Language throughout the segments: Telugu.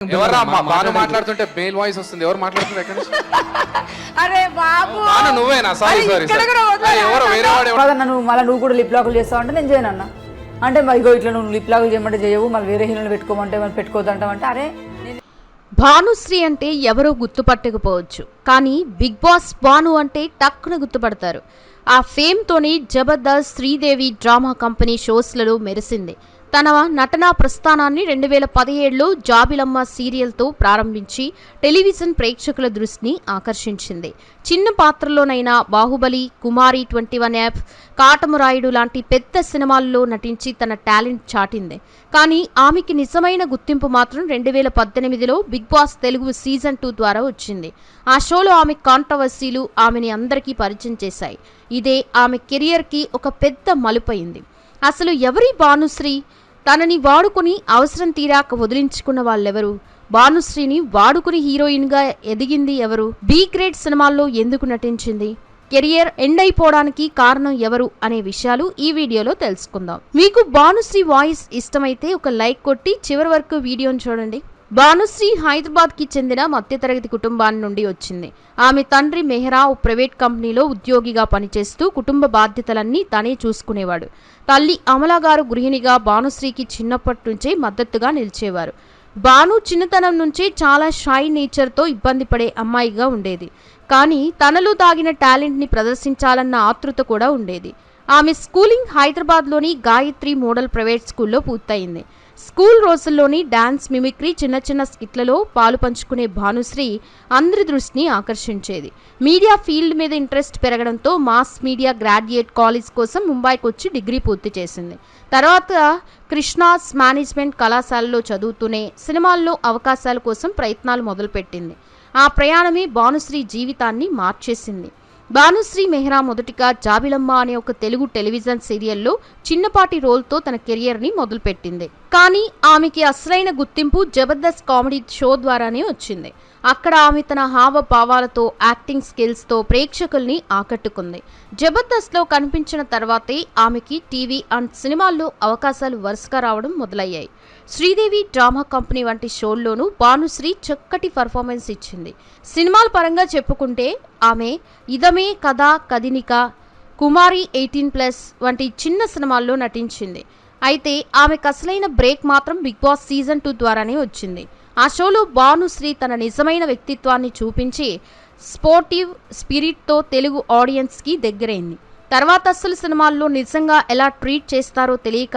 ఎవరా బాను మాట్లాడుతుంటే మేల్ వాయిస్ వస్తుంది. ఎవరు మాట్లాడుతున్నారు ఎక్కడి నుంచి? అరే బాబు బాను నువ్వేనా? సారీ సారీ ఎవరు వేరే వాడు. నువ్వు మళ్ళీ నువ్వు కూడా లిప్ లాకులు చేస్తావు అంటే నేను చేయను అన్న. అంటే మరి ఇగో ఇట్లా నువ్వు లిప్ లాకులు చేయమంటే చేయవు, మళ్ళీ వేరే హీరోలు పెట్టుకోమంటే మళ్ళీ పెట్టుకోవద్దంటావంటే అరే. భానుశ్రీ అంటే ఎవరో గుర్తుపట్టకపోవచ్చు, కానీ బిగ్ బాస్ బాను అంటే టక్కున గుర్తుపడతారు. ఆ ఫేమ్తోనే జబర్దస్త్, శ్రీదేవి డ్రామా కంపెనీ షోస్లలో మెరిసింది. తన నటనా ప్రస్థానాన్ని 2017లో జాబిలమ్మ సీరియల్తో ప్రారంభించి టెలివిజన్ ప్రేక్షకుల దృష్టిని ఆకర్షించింది. చిన్న పాత్రలోనైనా బాహుబలి, కుమారి 21 యాప్, కాటమురాయుడు లాంటి పెద్ద సినిమాల్లో నటించి తన టాలెంట్ చాటింది. కానీ ఆమెకి నిజమైన గుర్తింపు మాత్రం 2018లో బిగ్ బాస్ తెలుగు సీజన్ 2 ద్వారా వచ్చింది. ఆ షోలో ఆమె కాంట్రవర్సీలు ఆమెని అందరికీ పరిచయం చేశాయి. ఇదే ఆమె కెరియర్కి ఒక పెద్ద మలుపయింది. అసలు ఎవరి భానుశ్రీ? తనని వాడుకుని అవసరం తీరాక వదిలించుకున్న వాళ్ళెవరు? భానుశ్రీని వాడుకుని హీరోయిన్గా ఎదిగింది ఎవరు? బి గ్రేడ్ సినిమాల్లో ఎందుకు నటించింది? కెరియర్ ఎండ్ అయిపోవడానికి కారణం ఎవరు అనే విషయాలు ఈ వీడియోలో తెలుసుకుందాం. మీకు భానుశ్రీ వాయిస్ ఇష్టమైతే ఒక లైక్ కొట్టి చివరి వరకు వీడియోని చూడండి. భానుశ్రీ హైదరాబాద్ కి చెందిన మధ్యతరగతి కుటుంబాన్ని నుండి వచ్చింది. ఆమె తండ్రి మెహ్రా ఓ ప్రైవేట్ కంపెనీలో ఉద్యోగిగా పనిచేస్తూ కుటుంబ బాధ్యతలన్నీ తనే చూసుకునేవాడు. తల్లి అమలా గారు గృహిణిగా భానుశ్రీకి చిన్నప్పటి నుంచే మద్దతుగా నిలిచేవారు. భాను చిన్నతనం నుంచే చాలా షై నేచర్తో ఇబ్బంది పడే అమ్మాయిగా ఉండేది. కానీ తనలో దాగిన టాలెంట్ని ప్రదర్శించాలన్న ఆతృత కూడా ఉండేది. ఆమె స్కూలింగ్ హైదరాబాద్లోని గాయత్రి మోడల్ ప్రైవేట్ స్కూల్లో పూర్తయింది. స్కూల్ రోజుల్లోని డాన్స్, మిమిక్రీ, చిన్న చిన్న స్కిట్లలో పాలు పంచుకునే భానుశ్రీ అందరి దృష్టిని ఆకర్షించేది. మీడియా ఫీల్డ్ మీద ఇంట్రెస్ట్ పెరగడంతో మాస్ మీడియా గ్రాడ్యుయేట్ కాలేజ్ కోసం ముంబైకి వచ్చి డిగ్రీ పూర్తి చేసింది. తర్వాత కృష్ణాస్ మేనేజ్మెంట్ కళాశాలలో చదువుతూనే సినిమాల్లో అవకాశాల కోసం ప్రయత్నాలు మొదలుపెట్టింది. ఆ ప్రయాణమే భానుశ్రీ జీవితాన్ని మార్చేసింది. భానుశ్రీ మెహ్రా మొదటిగా జాబిలమ్మ అనే ఒక తెలుగు టెలివిజన్ సీరియల్లో చిన్నపాటి రోల్తో తన కెరియర్ని మొదలుపెట్టింది. కానీ ఆమెకి అసలైన గుర్తింపు జబర్దస్త్ కామెడీ షో ద్వారానే వచ్చింది. అక్కడ ఆమె తన హావభావాలతో, యాక్టింగ్ స్కిల్స్తో ప్రేక్షకుల్ని ఆకట్టుకుంది. జబర్దస్త్లో కనిపించిన తర్వాతే ఆమెకి టీవీ అండ్ సినిమాల్లో అవకాశాలు వరుసగా రావడం మొదలయ్యాయి. శ్రీదేవి డ్రామా కంపెనీ వంటి షోల్లోనూ భానుశ్రీ చక్కటి పర్ఫార్మెన్స్ ఇచ్చింది. సినిమాల పరంగా చెప్పుకుంటే ఆమె ఇదమే కథ, కదినిక, కుమారి 18+ వంటి చిన్న సినిమాల్లో నటించింది. అయితే ఆమెకు అసలైన బ్రేక్ మాత్రం బిగ్ బాస్ సీజన్ 2 ద్వారానే వచ్చింది. ఆ షోలో భానుశ్రీ తన నిజమైన వ్యక్తిత్వాన్ని చూపించి స్పోర్టివ్ స్పిరిట్తో తెలుగు ఆడియన్స్కి దగ్గరైంది. తర్వాత అసలు సినిమాల్లో నిజంగా ఎలా ట్రీట్ చేస్తారో తెలియక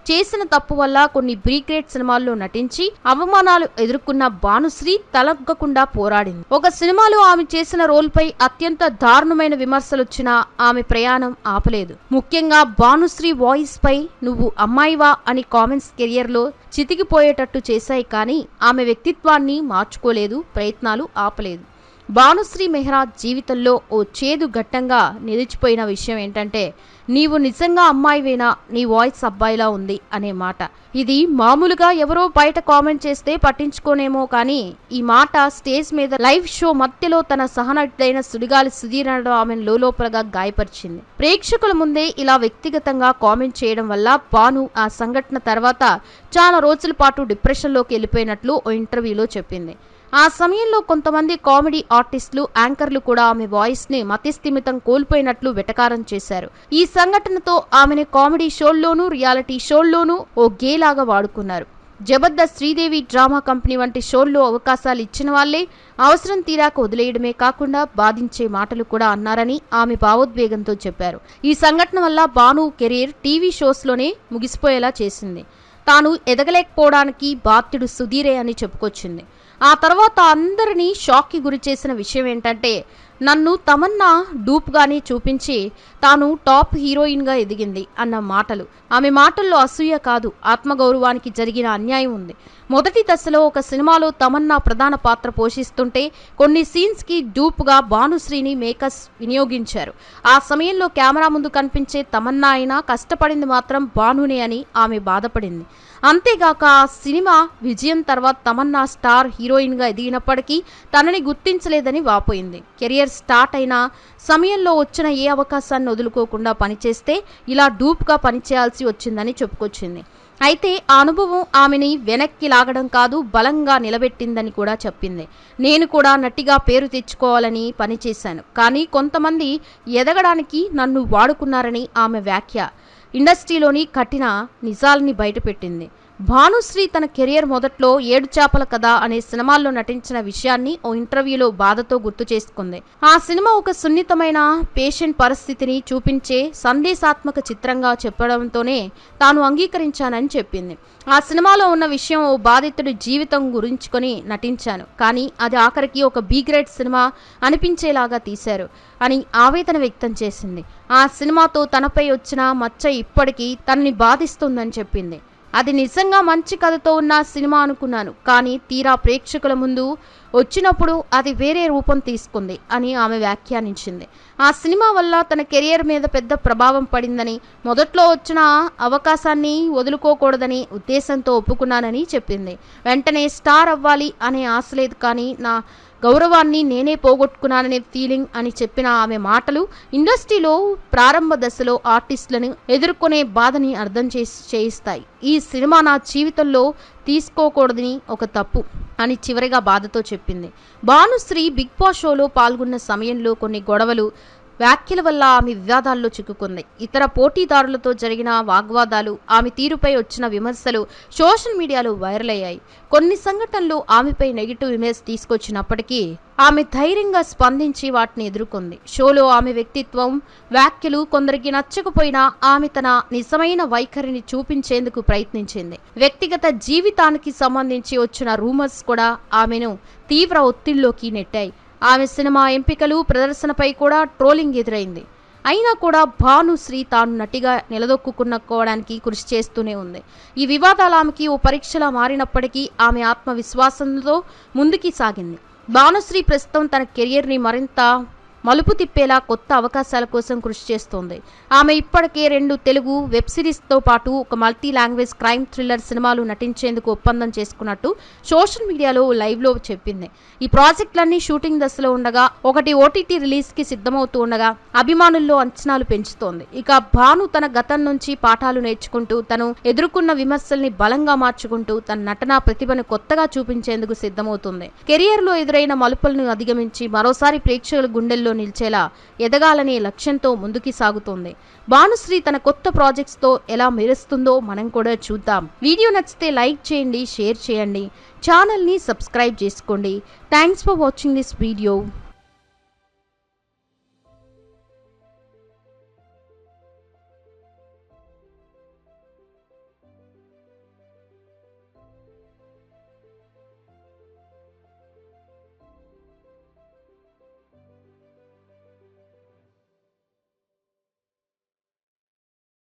చేసిన తప్పు వల్ల కొన్ని బి గ్రేడ్ సినిమాల్లో నటించి అవమానాలు ఎదుర్కొన్న భానుశ్రీ తలగ్గకుండా పోరాడింది. ఒక సినిమాలో ఆమె చేసిన రోల్పై అత్యంత దారుణమైన విమర్శలొచ్చినా ఆమె ప్రయాణం ఆపలేదు. ముఖ్యంగా భానుశ్రీ వాయిస్ పై "నువ్వు అమ్మాయివా" అని కామెంట్స్ కెరియర్లో చితికిపోయేటట్టు చేశాయి. కానీ ఆమె వ్యక్తిత్వాన్ని మార్చుకోలేదు, ప్రయత్నాలు ఆపలేదు. భానుశ్రీ మెహ్రా జీవితంలో ఓ చేదు ఘట్టంగా నిలిచిపోయిన విషయం ఏంటంటే, "నీవు నిజంగా అమ్మాయివేనా? నీ వాయిస్ అబ్బాయిలా ఉంది" అనే మాట. ఇది మామూలుగా ఎవరో బయట కామెంట్ చేస్తే పట్టించుకోనేమో, కానీ ఈ మాట స్టేజ్ మీద లైవ్ షో మధ్యలో తన సహనటుడైన సుడిగాలి సుధీర్ అనడం ఆమెను లోపలగా గాయపరిచింది. ప్రేక్షకుల ముందే ఇలా వ్యక్తిగతంగా కామెంట్ చేయడం వల్ల భాను ఆ సంఘటన తర్వాత చాలా రోజుల పాటు డిప్రెషన్లోకి వెళ్ళిపోయినట్లు ఓ ఇంటర్వ్యూలో చెప్పింది. ఆ సమయంలో కొంతమంది కామెడీ ఆర్టిస్టులు, యాంకర్లు కూడా ఆమె వాయిస్ని మతిస్థిమితం కోల్పోయినట్లు వెటకారం చేశారు. ఈ సంఘటనతో ఆమెను కామెడీ షోల్లోనూ, రియాలిటీ షోల్లోనూ ఓ గేలాగా వాడుకున్నారు. జబర్దస్త్, శ్రీదేవి డ్రామా కంపెనీ వంటి షోల్లో అవకాశాలు ఇచ్చిన వాళ్లే అవసరం తీరాక వదిలేయడమే కాకుండా బాధించే మాటలు కూడా అన్నారని ఆమె భావోద్వేగంతో చెప్పారు. ఈ సంఘటన వల్ల భాను కెరీర్ టీవీ షోస్లోనే ముగిసిపోయేలా చేసింది. తాను ఎదగలేకపోవడానికి బాధ్యుడు సుధీరే అని చెప్పుకొచ్చింది. ఆ తర్వాత అందరినీ షాక్కి గురి చేసిన విషయం ఏంటంటే, నన్ను తమన్నా డూప్గానే చూపించి తాను టాప్ హీరోయిన్గా ఎదిగింది అన్న మాటలు. ఆమె మాటల్లో అసూయ కాదు, ఆత్మగౌరవానికి జరిగిన అన్యాయం ఉంది. మొదటి దశలో ఒక సినిమాలో తమన్నా ప్రధాన పాత్ర పోషిస్తుంటే కొన్ని సీన్స్కి డూప్గా భానుశ్రీని మేకర్స్ వినియోగించారు. ఆ సమయంలో కెమెరా ముందు కనిపించే తమన్నా అయినా కష్టపడింది మాత్రం భానునే అని ఆమె బాధపడింది. అంతేగాక ఆ సినిమా విజయం తర్వాత తమన్నా స్టార్ హీరోయిన్గా ఎదిగినప్పటికీ తనని గుర్తించలేదని వాపోయింది. కెరియర్ స్టార్ట్ అయిన సమయంలో వచ్చిన ఏ అవకాశాన్ని వదులుకోకుండా పనిచేస్తే ఇలా డూప్గా పనిచేయాల్సి వచ్చిందని చెప్పుకొచ్చింది. అయితే ఆ అనుభవం ఆమెని వెనక్కి లాగడం కాదు, బలంగా నిలబెట్టిందని కూడా చెప్పింది. నేను కూడా నటిగా పేరు తెచ్చుకోవాలని పనిచేశాను, కానీ కొంతమంది ఎదగడానికి నన్ను వాడుకున్నారని ఆమె వ్యాఖ్య ఇండస్ట్రీలోని కఠిన నిజాలని బయటపెట్టింది. భానుశ్రీ తన కెరియర్ మొదట్లో ఏడు చేపల కథ అనే సినిమాల్లో నటించిన విషయాన్ని ఓ ఇంటర్వ్యూలో బాధతో గుర్తు చేసుకుంది. ఆ సినిమా ఒక సున్నితమైన పేషెంట్ పరిస్థితిని చూపించే సందేశాత్మక చిత్రంగా చెప్పడంతోనే తాను అంగీకరించానని చెప్పింది. ఆ సినిమాలో ఉన్న విషయం ఓ బాధితుడి జీవితం గురించుకొని నటించాను, కానీ అది ఆఖరికి ఒక బి గ్రేడ్ సినిమా అనిపించేలాగా తీశారు అని ఆవేదన వ్యక్తం చేసింది. ఆ సినిమాతో తనపై వచ్చిన మచ్చ ఇప్పటికీ తనని బాధిస్తుందని చెప్పింది. అది నిజంగా మంచి కథతో ఉన్న సినిమా అనుకున్నాను, కానీ తీరా ప్రేక్షకుల ముందు వచ్చినప్పుడు అది వేరే రూపం తీసుకుంది అని ఆమె వ్యాఖ్యానించింది. ఆ సినిమా వల్ల తన కెరియర్ మీద పెద్ద ప్రభావం పడిందని, మొదట్లో వచ్చిన అవకాశాన్ని వదులుకోకూడదని ఉద్దేశంతో ఒప్పుకున్నానని చెప్పింది. వెంటనే స్టార్ అవ్వాలి అనే ఆశ లేదు, కానీ నా గౌరవాన్ని నేనే పోగొట్టుకున్నాననే ఫీలింగ్ అని చెప్పిన ఆమె మాటలు ఇండస్ట్రీలో ప్రారంభ దశలో ఆర్టిస్టులను ఎదుర్కొనే బాధని అర్థం చేయిస్తాయి. ఈ సినిమా నా జీవితంలో తీసుకోకూడదని ఒక తప్పు అని చివరిగా బాధతో చెప్పింది. భానుశ్రీ బిగ్ బాస్ షోలో పాల్గొన్న సమయంలో కొన్ని గొడవలు, వ్యాఖ్యల వల్ల ఆమె వివాదాల్లో చిక్కుకుంది. ఇతర పోటీదారులతో జరిగిన వాగ్వాదాలు, ఆమె తీరుపై వచ్చిన విమర్శలు సోషల్ మీడియాలో వైరల్ అయ్యాయి. కొన్ని సంఘటనలు ఆమెపై నెగిటివ్ ఇమేజ్ తీసుకొచ్చినప్పటికీ ఆమె ధైర్యంగా స్పందించి వాటిని ఎదుర్కొంది. షోలో ఆమె వ్యక్తిత్వం, వ్యాఖ్యలు కొందరికి నచ్చకపోయినా ఆమె తన నిజమైన వైఖరిని చూపించేందుకు ప్రయత్నించింది. వ్యక్తిగత జీవితానికి సంబంధించి వచ్చిన రూమర్స్ కూడా ఆమెను తీవ్ర ఒత్తిడిలోకి నెట్టాయి. ఆమె సినిమా ఎంపికలు, ప్రదర్శనపై కూడా ట్రోలింగ్ ఎదురైంది. అయినా కూడా భానుశ్రీ తాను నటిగా నిలదొక్కుకోవడానికి కృషి చేస్తూనే ఉంది. ఈ వివాదాలు ఆమెకి ఓ పరీక్షలా మారినప్పటికీ ఆమె ఆత్మవిశ్వాసంతో ముందుకు సాగింది. భానుశ్రీ ప్రస్తుతం తన కెరియర్ని మరింత మలుపు తిప్పేలా కొత్త అవకాశాల కోసం కృషి చేస్తోంది. ఆమె ఇప్పటికే 2 తెలుగు వెబ్ సిరీస్తో పాటు ఒక మల్టీ లాంగ్వేజ్ క్రైమ్ థ్రిల్లర్ సినిమాలు నటించేందుకు ఒప్పందం చేసుకున్నట్టు సోషల్ మీడియాలో లైవ్లో చెప్పింది. ఈ ప్రాజెక్టులన్నీ షూటింగ్ దశలో ఉండగా, ఒకటి ఓటీటీ రిలీజ్కి సిద్ధమవుతూ ఉండగా అభిమానుల్లో అంచనాలు పెంచుతోంది. ఇక భాను తన గతం నుంచి పాఠాలు నేర్చుకుంటూ, తను ఎదుర్కొన్న విమర్శల్ని బలంగా మార్చుకుంటూ తన నటనా ప్రతిభను కొత్తగా చూపించేందుకు సిద్ధమవుతుంది. కెరియర్లో ఎదురైన మలుపులను అధిగమించి మరోసారి ప్రేక్షకుల గుండెల్లో నిలిచేలా ఎదగాలనే లక్ష్యంతో ముందుకు సాగుతోంది. భానుశ్రీ తన కొత్త ప్రాజెక్ట్స్తో ఎలా మెరుస్తుందో మనం కూడా చూద్దాం. వీడియో నచ్చితే లైక్ చేయండి, షేర్ చేయండి, ఛానల్ని సబ్స్క్రైబ్ చేసుకోండి. Thanks for watching this video.